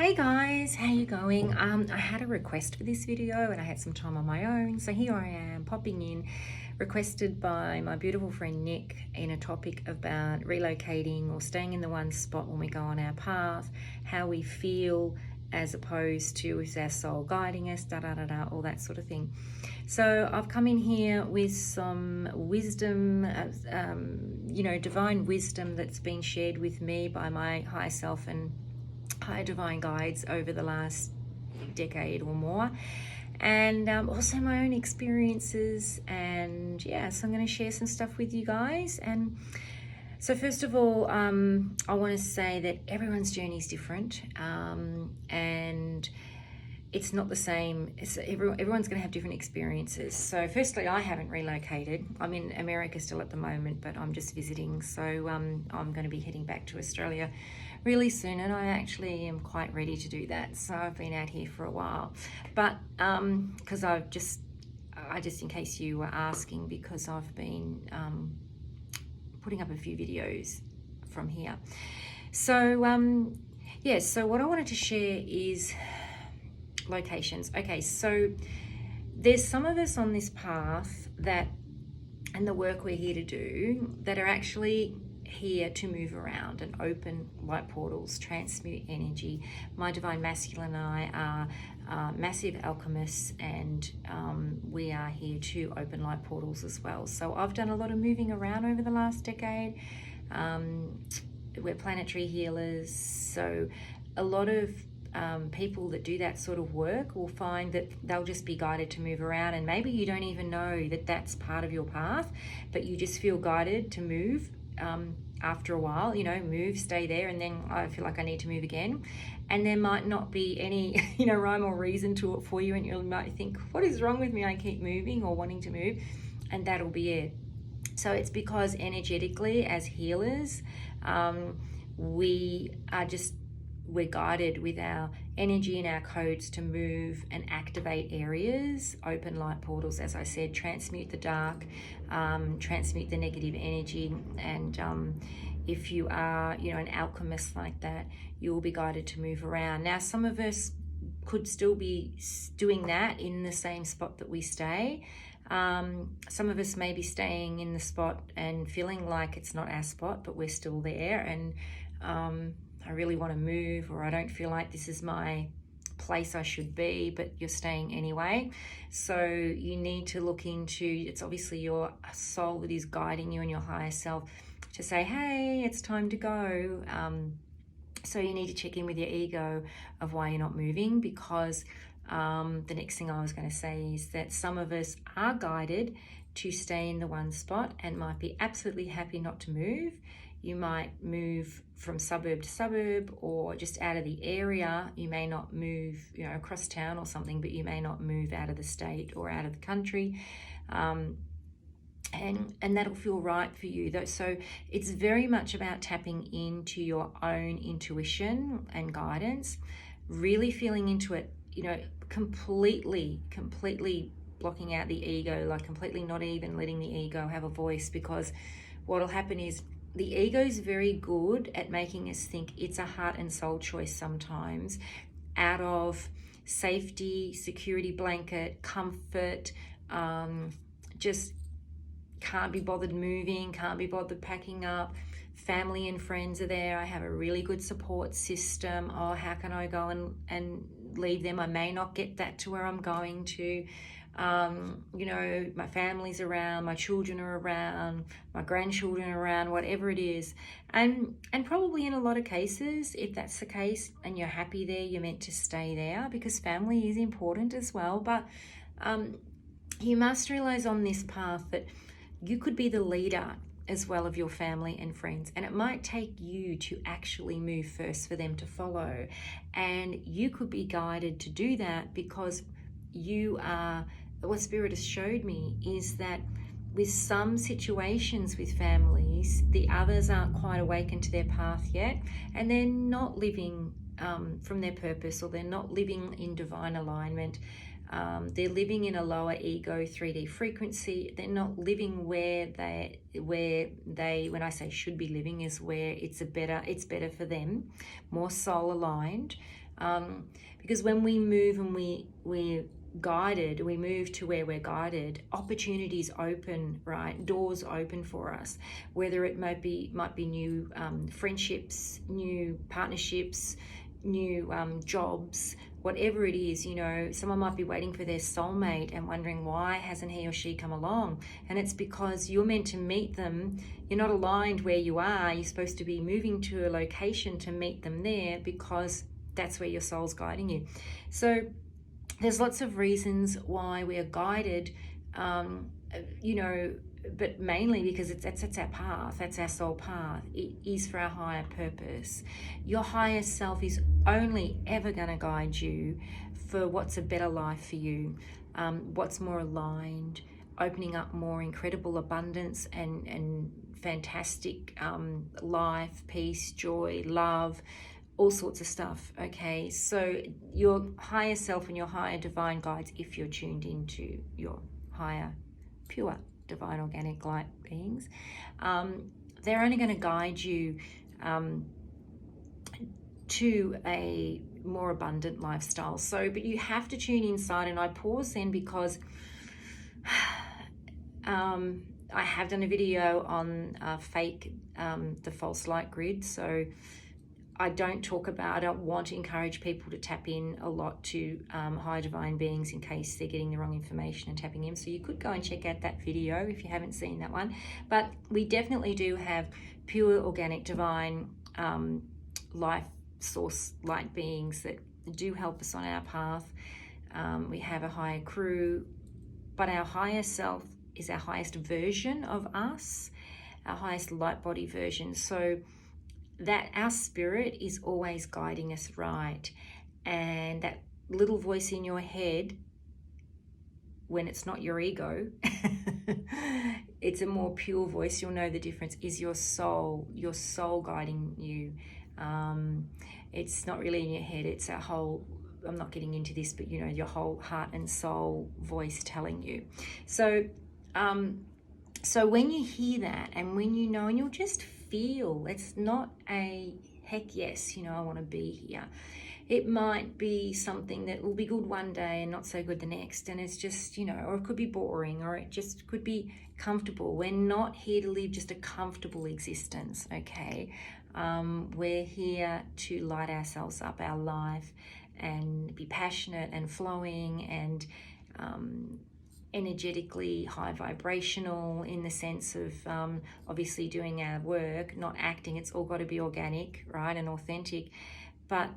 Hey guys, how you going? I had a request for this video and I had some time on my own, so here I am popping in, requested by my beautiful friend Nick, in a topic about relocating or staying in the one spot when we go on our path, how we feel as opposed to is our soul guiding us, all that sort of thing. So I've come in here with some wisdom, divine wisdom that's been shared with me by my higher self and higher divine guides over the last decade or more, and also my own experiences. And yeah, so I'm going to share some stuff with you guys. And so first of all, I want to say that everyone's journey is different, and it's not the same. Everyone's going to have different experiences. So firstly, I haven't relocated. I'm in America still at the moment, but I'm just visiting. So I'm going to be heading back to Australia really soon, and I actually am quite ready to do that. So I've been out here for a while, but because I just in case you were asking, because I've been putting up a few videos from here. So so what I wanted to share is locations. Okay, so there's some of us on this path that, and the work we're here to do, that are actually here to move around and open light portals, transmute energy. My divine masculine and I are massive alchemists, and we are here to open light portals as well. So I've done a lot of moving around over the last decade. We're planetary healers, so a lot of people that do that sort of work will find that they'll just be guided to move around, and maybe you don't even know that that's part of your path, but you just feel guided to move after a while, move, stay there, and then I feel like I need to move again, and there might not be any rhyme or reason to it for you, and you might think, what is wrong with me? I keep moving or wanting to move, and that'll be it. So it's because energetically, as healers, we're guided with our energy and our codes to move and activate areas, open light portals, as I said, transmute the dark, transmute the negative energy. And if you are, an alchemist like that, you will be guided to move around. Now, some of us could still be doing that in the same spot that we stay. Some of us may be staying in the spot and feeling like it's not our spot, but we're still there, and I really want to move, or I don't feel like this is my place I should be, but you're staying anyway. So you need to look into, it's obviously your soul that is guiding you and your higher self to say, hey, it's time to go. So you need to check in with your ego of why you're not moving, because the next thing I was going to say is that some of us are guided to stay in the one spot and might be absolutely happy not to move. You might move from suburb to suburb, or just out of the area. You may not move, across town or something, but you may not move out of the state or out of the country. And that'll feel right for you though. So it's very much about tapping into your own intuition and guidance, really feeling into it, completely blocking out the ego, like completely not even letting the ego have a voice, because what'll happen is the ego is very good at making us think it's a heart and soul choice sometimes, out of safety, security blanket, comfort, just can't be bothered moving, can't be bothered packing up. Family and friends are there. I have a really good support system. Oh, how can I go and leave them? I may not get that to where I'm going to. My family's around, my children are around, my grandchildren are around, whatever it is. And probably in a lot of cases, if that's the case and you're happy there, you're meant to stay there, because family is important as well. But you must realize on this path that you could be the leader as well of your family and friends, and it might take you to actually move first for them to follow. And you could be guided to do that because you are, what Spirit has showed me is that with some situations with families, the others aren't quite awakened to their path yet, and they're not living from their purpose, or they're not living in divine alignment. They're living in a lower ego 3D frequency. They're not living where they, when I say should be living, is where it's better for them, more soul aligned. Because when we move and we're guided, we move to where we're guided, opportunities open, right? Doors open for us, whether it might be new friendships, new partnerships, new jobs, whatever it is. You know, someone might be waiting for their soulmate and wondering why hasn't he or she come along, and it's because you're meant to meet them. You're not aligned where you are. You're supposed to be moving to a location to meet them there, because that's where your soul's guiding you. So there's lots of reasons why we are guided, you know, but mainly because that's our path, that's our soul path. It is for our higher purpose. Your higher self is only ever going to guide you for what's a better life for you, what's more aligned, opening up more incredible abundance and fantastic life, peace, joy, love, all sorts of stuff. Okay, so your higher self and your higher divine guides, if you're tuned into your higher pure divine organic light beings, they're only going to guide you to a more abundant lifestyle. So, but you have to tune inside, and I pause then because I have done a video on fake, the false light grid. So I don't want to encourage people to tap in a lot to higher divine beings in case they're getting the wrong information and tapping in. So you could go and check out that video if you haven't seen that one. But we definitely do have pure organic divine life source light beings that do help us on our path. We have a higher crew, but our higher self is our highest version of us, our highest light body version. So that our spirit is always guiding us right. And that little voice in your head, when it's not your ego, it's a more pure voice, you'll know the difference, is your soul guiding you. It's not really in your head, it's our whole, I'm not getting into this, but you know, your whole heart and soul voice telling you. So so when you hear that, and when you know, and you'll just feel, it's not a heck yes, you know, I want to be here. It might be something that will be good one day and not so good the next, and it's just, you know, or it could be boring, or it just could be comfortable. We're not here to live just a comfortable existence, okay? We're here to light ourselves up, our life, and be passionate and flowing and energetically high vibrational, in the sense of obviously doing our work, not acting. It's all got to be organic, right, and authentic. But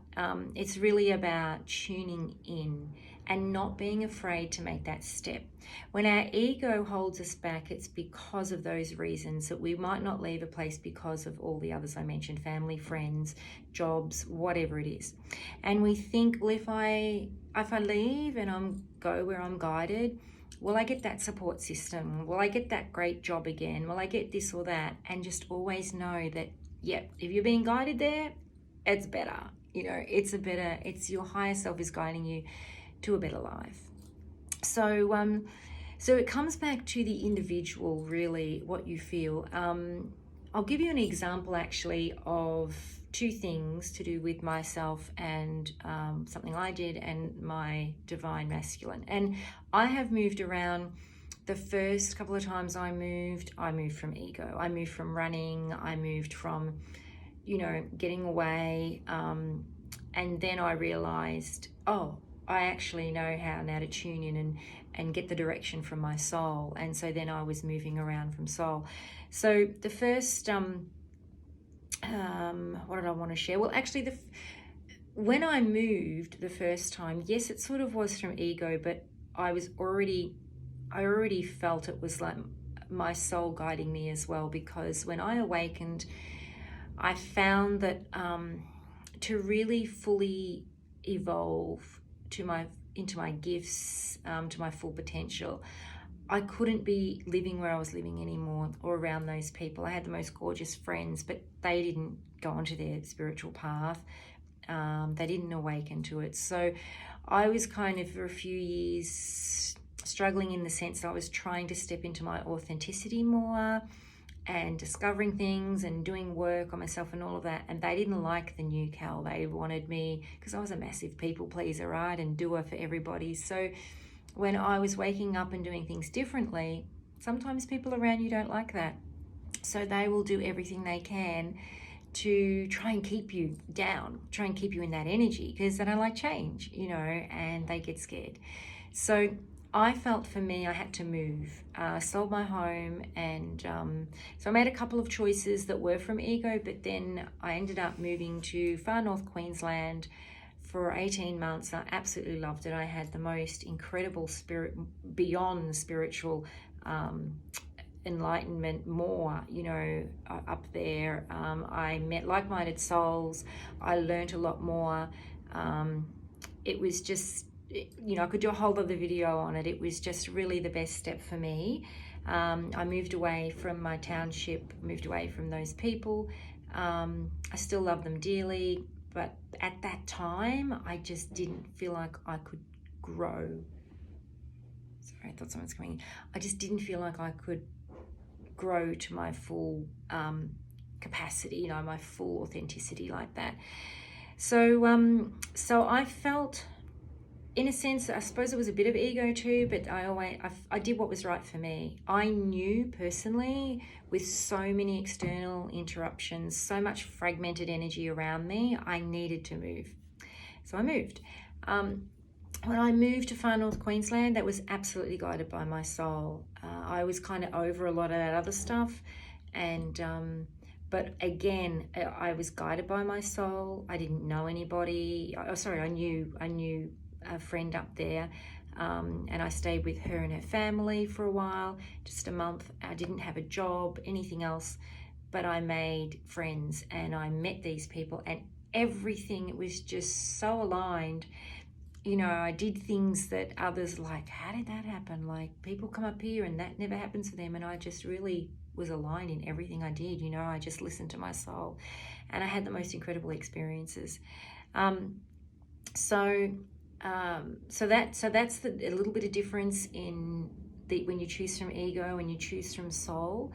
it's really about tuning in and not being afraid to make that step. When our ego holds us back, it's because of those reasons, that we might not leave a place because of all the others I mentioned, family, friends, jobs, whatever it is. And we think, well, if I leave and go where I'm guided, will I get that support system? Will I get that great job again? Will I get this or that? And just always know that, yep, if you're being guided there, it's better. You know, it's your higher self is guiding you to a better life. So, so it comes back to the individual, really, what you feel. I'll give you an example, actually, of two things to do with myself and something I did and my divine masculine. And I have moved around. The first couple of times I moved from ego. I moved from running. I moved from, you know, getting away. And then I realized, oh, I actually know how now to tune in and get the direction from my soul. And so then I was moving around from soul. So the first, what did I want to share? Well, actually, when I moved the first time, yes, it sort of was from ego, but I already felt it was like my soul guiding me as well, because when I awakened, I found that to really fully evolve into my gifts, to my full potential, I couldn't be living where I was living anymore, or around those people. I had the most gorgeous friends, but they didn't go onto their spiritual path. They didn't awaken to it. So I was kind of, for a few years, struggling in the sense that I was trying to step into my authenticity more. and discovering things and doing work on myself and all of that. And they didn't like the new Cal. They wanted me, because I was a massive people pleaser, right, and doer for everybody. So when I was waking up and doing things differently, sometimes people around you don't like that. So they will do everything they can to try and keep you down, try and keep you in that energy, because they don't like change, and they get scared. So I felt for me, I had to move. I sold my home, and so I made a couple of choices that were from ego, but then I ended up moving to far north Queensland for 18 months. I absolutely loved it. I had the most incredible beyond spiritual enlightenment up there. I met like-minded souls. I learned a lot more. It was just, I could do a whole other video on it. It was just really the best step for me. I moved away from my township, moved away from those people. I still love them dearly, but at that time, I just didn't feel like I could grow. Sorry, I thought someone's coming in. I just didn't feel like I could grow to my full capacity, my full authenticity like that. So I felt, in a sense, I suppose it was a bit of ego too, but I did what was right for me. I knew personally, with so many external interruptions, so much fragmented energy around me, I needed to move. So I moved. When I moved to far north Queensland, that was absolutely guided by my soul. I was kind of over a lot of that other stuff, but again, I was guided by my soul. I didn't know anybody. I knew a friend up there, and I stayed with her and her family for a while, just a month. I didn't have a job, anything else, but I made friends and I met these people, and everything, it was just so aligned. I did things that others like, how did that happen? Like, people come up here and that never happens to them. And I just really was aligned in everything I did. I just listened to my soul, and I had the most incredible experiences. So that's a little bit of difference in when you choose from ego, when you choose from soul.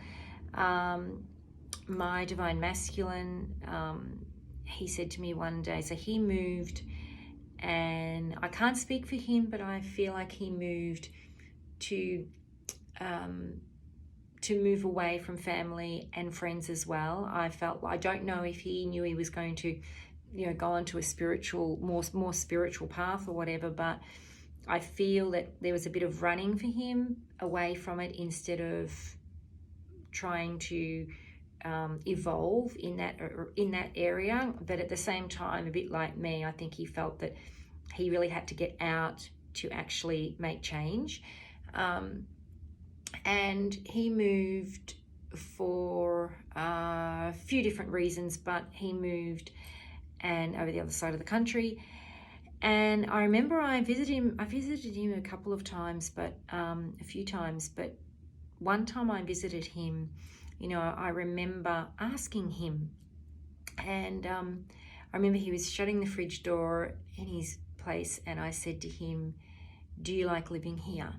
My divine masculine, he said to me one day, so he moved, and I can't speak for him, but I feel like he moved to move away from family and friends as well. I don't know if he knew he was going to, go onto a spiritual, more spiritual path or whatever, but I feel that there was a bit of running for him away from it instead of trying to evolve in that area. But at the same time, a bit like me, I think he felt that he really had to get out to actually make change. And he moved for a few different reasons, but he moved and over the other side of the country. And I remember I visited him a couple of times, but a few times, but one time I visited him, I remember asking him, and I remember he was shutting the fridge door in his place, and I said to him, do you like living here?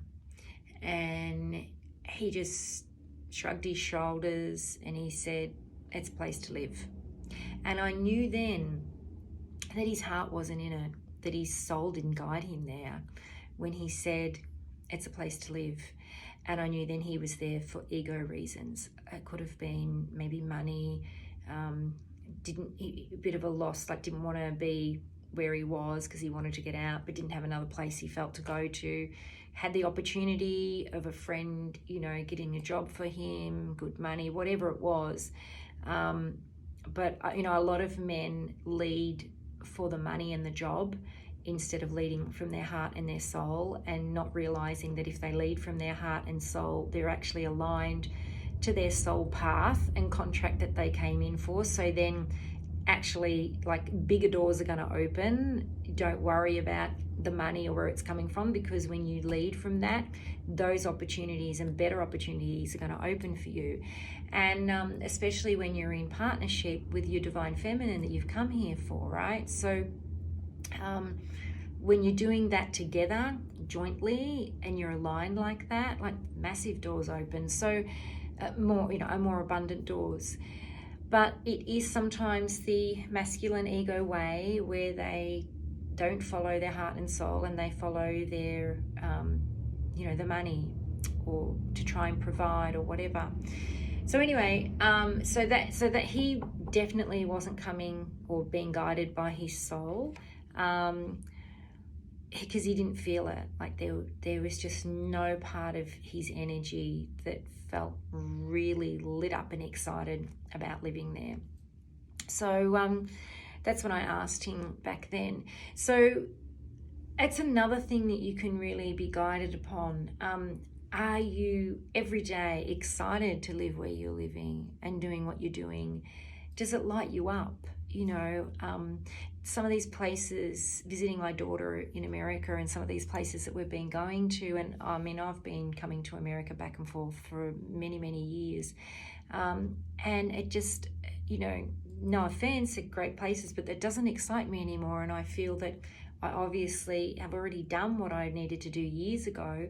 And he just shrugged his shoulders and he said, it's a place to live. And I knew then that his heart wasn't in it, that his soul didn't guide him there when he said it's a place to live. And I knew then he was there for ego reasons. It could have been maybe money, a bit of a loss, like didn't want to be where he was because he wanted to get out, but didn't have another place he felt to go to. Had the opportunity of a friend, getting a job for him, good money, whatever it was. But a lot of men lead for the money and the job instead of leading from their heart and their soul, and not realizing that if they lead from their heart and soul, they're actually aligned to their soul path and contract that they came in for. So then actually, like, bigger doors are going to open. Don't worry about the money or where it's coming from, because when you lead from that, those opportunities and better opportunities are going to open for you. And especially when you're in partnership with your divine feminine that you've come here for, right? So when you're doing that together jointly and you're aligned like that, like, massive doors open. So more abundant doors. But it is sometimes the masculine ego way, where they don't follow their heart and soul, and they follow their the money, or to try and provide, or whatever. So anyway, so that he definitely wasn't coming or being guided by his soul, because he didn't feel it. Like there was just no part of his energy that felt really lit up and excited about living there. So that's when I asked him back then. So it's another thing that you can really be guided upon. Are you every day excited to live where you're living and doing what you're doing? Does it light you up? Some of these places, visiting my daughter in America, and some of these places that we've been going to, and I mean, I've been coming to America back and forth for many, many years. And it just, no offense, they're great places, but that doesn't excite me anymore. And I feel that I obviously have already done what I needed to do years ago.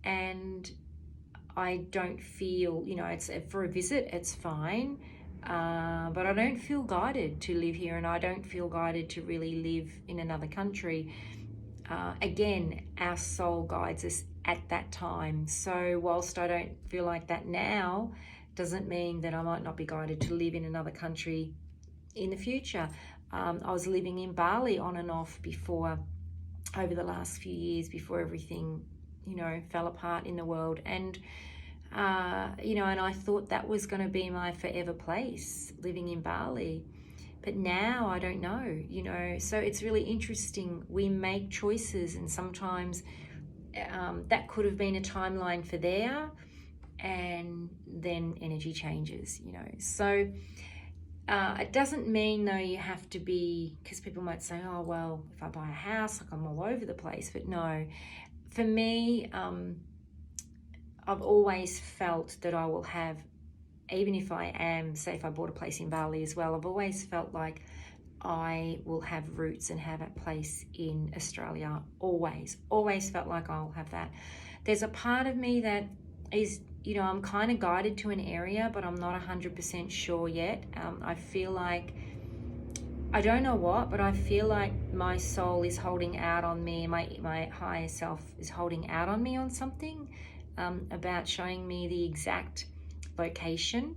And I don't feel, it's for a visit, it's fine. But I don't feel guided to live here, and I don't feel guided to really live in another country. Again, our soul guides us at that time. So whilst I don't feel like that now, doesn't mean that I might not be guided to live in another country in the future. I was living in Bali on and off before, over the last few years, before everything, fell apart in the world. And and I thought that was going to be my forever place, living in Bali. But now I don't know, so it's really interesting. We make choices, and sometimes that could have been a timeline for there, and then energy changes, So it doesn't mean, though, you have to be, because people might say, oh, well, if I buy a house, like, I'm all over the place. But no, for me, I've always felt that I will have, even if I am, say if I bought a place in Bali as well, I've always felt like I will have roots and have a place in Australia. Always felt like I'll have that. There's a part of me that is, I'm kind of guided to an area, but I'm not 100% sure yet. I feel like, I don't know what, but I feel like my soul is holding out on me, my higher self is holding out on me on something, about showing me the exact location.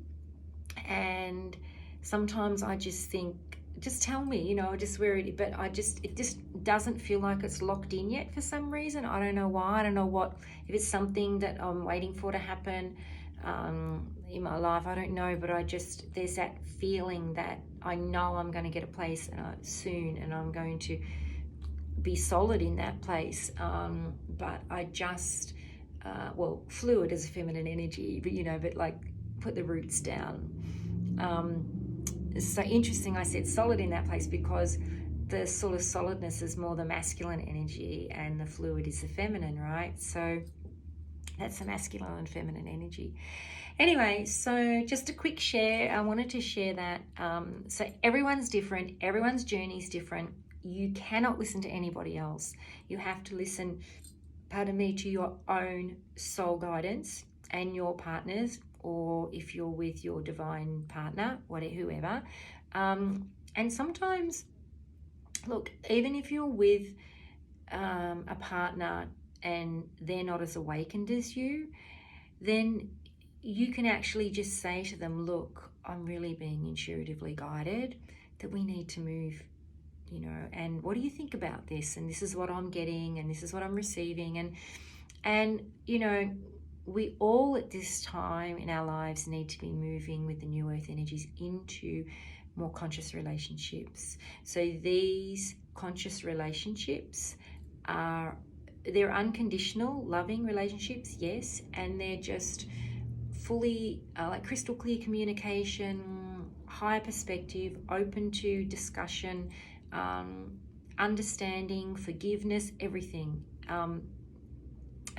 And sometimes I just think, just tell me, just where it is. But it just doesn't feel like it's locked in yet for some reason. I don't know why. I don't know what, if it's something that I'm waiting for to happen in my life. I don't know, but there's that feeling that I know I'm going to get a place soon, and I'm going to be solid in that place. But I just, fluid is a feminine energy, but like, put the roots down. So interesting, I said solid in that place, because the sort of solidness is more the masculine energy, and the fluid is the feminine, right? So that's the masculine and feminine energy. Anyway, so just a quick share. I wanted to share that. So everyone's different. Everyone's journey is different. You cannot listen to anybody else. You have to listen, to your own soul guidance and your partners, or if you're with your divine partner, whoever. And sometimes, look, even if you're with a partner and they're not as awakened as you, then you can actually just say to them, look, I'm really being intuitively guided that we need to move, and what do you think about this? And this is what I'm getting, and this is what I'm receiving. And we all at this time in our lives need to be moving with the new earth energies into more conscious relationships. So these conscious relationships they're unconditional, loving relationships, yes, and they're just fully like crystal clear communication, higher perspective, open to discussion, understanding, forgiveness, everything.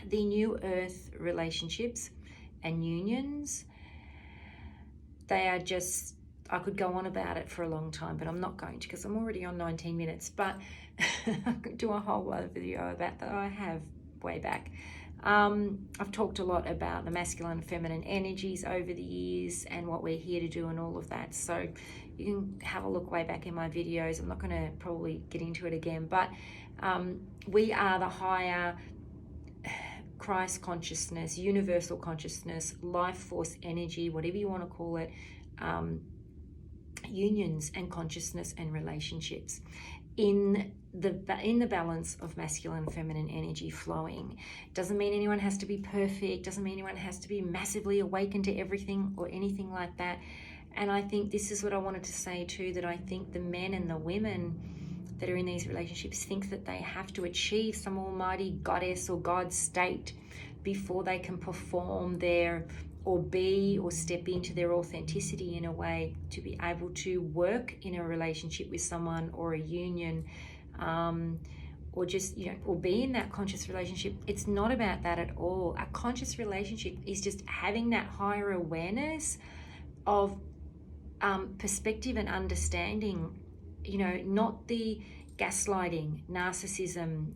The new earth relationships and unions, they are just, I could go on about it for a long time, but I'm not going to, because I'm already on 19 minutes, but I could do a whole other video about that I have way back. I've talked a lot about the masculine and feminine energies over the years and what we're here to do and all of that. So you can have a look way back in my videos. I'm not going to probably get into it again, but we are the higher Christ consciousness, universal consciousness, life force energy, whatever you want to call it, unions and consciousness and relationships in the balance of masculine and feminine energy flowing. Doesn't mean anyone has to be perfect, doesn't mean anyone has to be massively awakened to everything or anything like that. And I think this is what I wanted to say too, that I think the men and the women that are in these relationships think that they have to achieve some almighty goddess or God state before they can perform their or be or step into their authenticity in a way to be able to work in a relationship with someone or a union, or just, you know, or be in that conscious relationship. It's not about that at all. A conscious relationship is just having that higher awareness of perspective and understanding, you know, not the gaslighting, narcissism,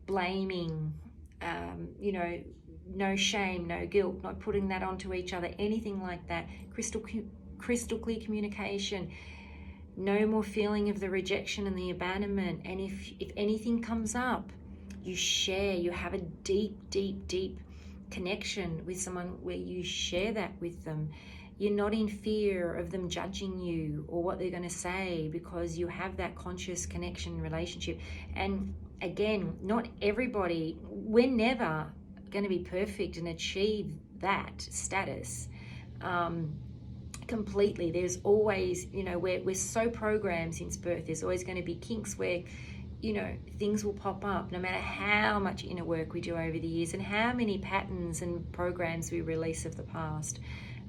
blaming, you know, no shame, no guilt, not putting that onto each other, anything like that. Crystal clear communication, no more feeling of the rejection and the abandonment. And if anything comes up, you share, you have a deep connection with someone where you share that with them. You're not in fear of them judging you or what they're going to say, because you have that conscious connection relationship. And again, not everybody, we're never going to be perfect and achieve that status completely. There's always, you know, we're so programmed since birth, there's always going to be kinks where, you know, things will pop up no matter how much inner work we do over the years and how many patterns and programs we release of the past.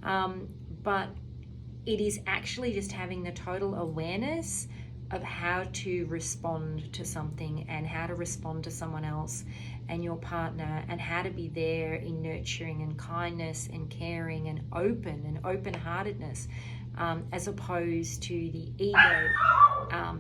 But it is actually just having the total awareness of how to respond to something and how to respond to someone else and your partner, and how to be there in nurturing and kindness and caring and open-heartedness, as opposed to the ego.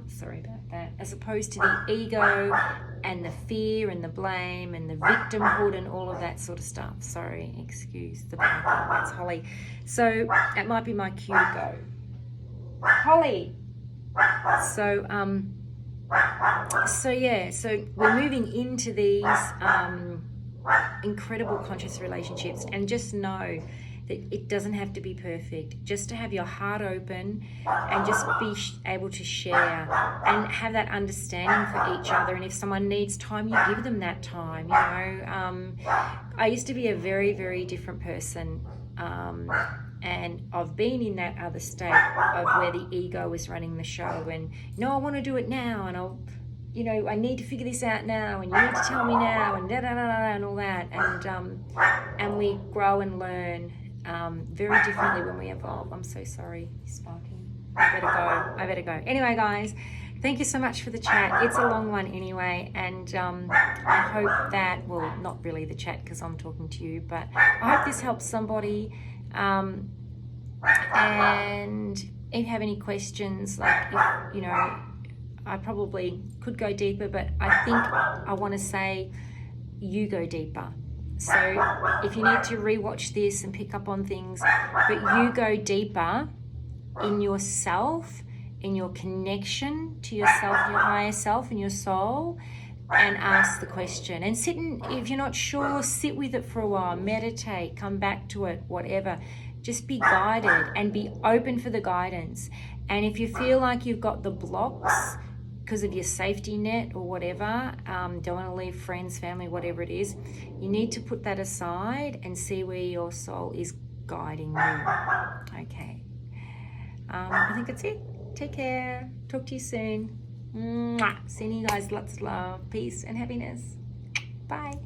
Sorry about that. As opposed to the ego and the fear and the blame and the victimhood and all of that sort of stuff. Sorry, excuse the barking. That's Holly. So that might be my cue to go. Holly. So we're moving into these incredible conscious relationships, and just know that it doesn't have to be perfect. Just to have your heart open and just be able to share and have that understanding for each other. And if someone needs time, you give them that time. You know, I used to be a very, very different person. And I've been in that other state of where the ego is running the show, and no, I want to do it now, and I'll, you know, I need to figure this out now, and you need to tell me now, and and all that, and we grow and learn very differently when we evolve. I'm so sorry, he's barking. I better go. Anyway, guys, thank you so much for the chat. It's a long one anyway, and I hope that, well, not really the chat because I'm talking to you, but I hope this helps somebody. And if you have any questions, like, if, you know, I probably could go deeper, but I think I want to say you go deeper. So if you need to rewatch this and pick up on things, but you go deeper in yourself, in your connection to yourself, your higher self and your soul, and ask the question. And sit and, if you're not sure, sit with it for a while, meditate, come back to it, whatever. Just be guided and be open for the guidance. And if you feel like you've got the blocks because of your safety net or whatever, don't want to leave friends, family, whatever it is, you need to put that aside and see where your soul is guiding you. Okay. I think that's it. Take care. Talk to you soon. Mwah. Sending you guys lots of love, peace, and happiness. Bye.